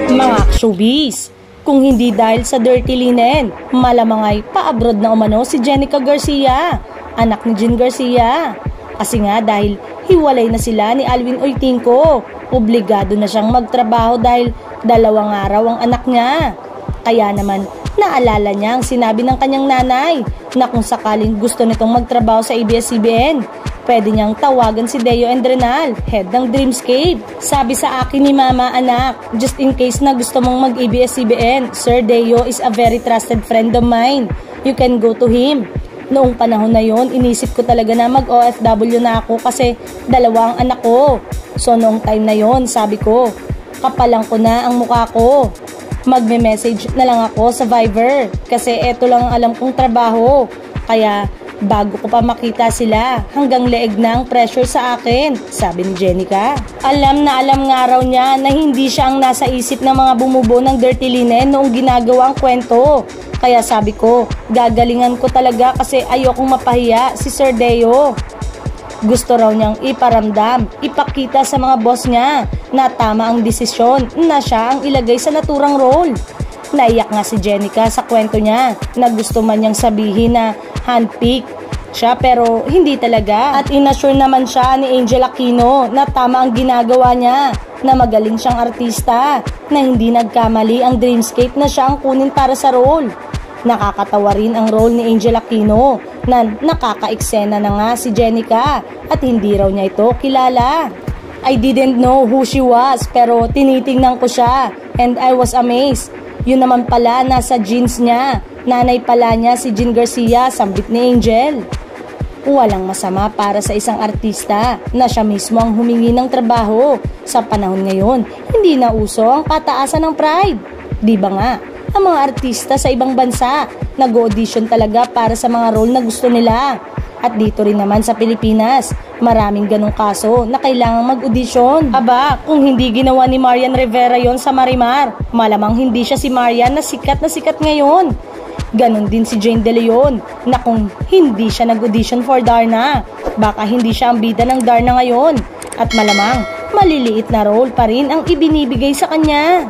Mga showbiz, kung hindi dahil sa dirty linen, malamang ay pa-abroad na umano si Jenica Garcia, anak ni Jean Garcia. Kasi nga dahil hiwalay na sila ni Alvin Oitinco, obligado na siyang magtrabaho dahil 2 araw ang anak niya. Kaya naman naalala niya ang sinabi ng kanyang nanay na kung sakaling gusto nitong magtrabaho sa ABS-CBN, pwede niyang tawagan si Deo Endrenal, head ng Dreamscape. Sabi sa akin ni Mama, anak, just in case na gusto mong mag-ABS-CBN, Sir Deo is a very trusted friend of mine. You can go to him. Noong panahon na yon, inisip ko talaga na mag-OFW na ako kasi 2 ang anak ko. So noong time na yon, sabi ko, kapalang ko na ang mukha ko. Magme-message na lang ako sa Viber kasi eto lang ang alam kong trabaho. Kaya bago ko pa makita sila, hanggang leeg na ang pressure sa akin, sabi ni Jenica. Alam nga raw niya na hindi siya ang nasa isip ng mga bumubuo ng dirty linen noong ginagawa ang kwento. Kaya sabi ko, gagalingan ko talaga kasi ayokong mapahiya si Sir Deo. Gusto raw niyang iparamdam, ipakita sa mga boss niya na tama ang desisyon na siya ang ilagay sa naturang role. Naiyak nga si Jenica sa kwento niya na gusto man niyang sabihin na handpick siya pero hindi talaga. At inassure naman siya ni Angel Aquino na tama ang ginagawa niya, na magaling siyang artista, na hindi nagkamali ang Dreamscape na siya ang kunin para sa role. Nakakatawa rin ang role ni Angel Aquino na nakaka-eksena na nga si Jenica at hindi raw niya ito kilala. I didn't know who she was pero tinitingnan ko siya and I was amazed. Yun naman pala nasa jeans niya. Nanay pala niya si Jean Garcia, sambit ni Angel. Walang masama para sa isang artista na siya mismo ang humingi ng trabaho. Sa panahon ngayon, hindi na uso ang pataasan ng pride. Di ba nga? Ang mga artista sa ibang bansa nag-audition talaga para sa mga role na gusto nila. At dito rin naman sa Pilipinas, maraming ganong kaso na kailangang mag-audition. Aba, kung hindi ginawa ni Marian Rivera yon sa Marimar, malamang hindi siya si Marian na sikat ngayon. Ganon din si Jane De Leon na kung hindi siya nag-audition for Darna, baka hindi siya ang bida ng Darna ngayon. At malamang maliliit na role pa rin ang ibinibigay sa kanya.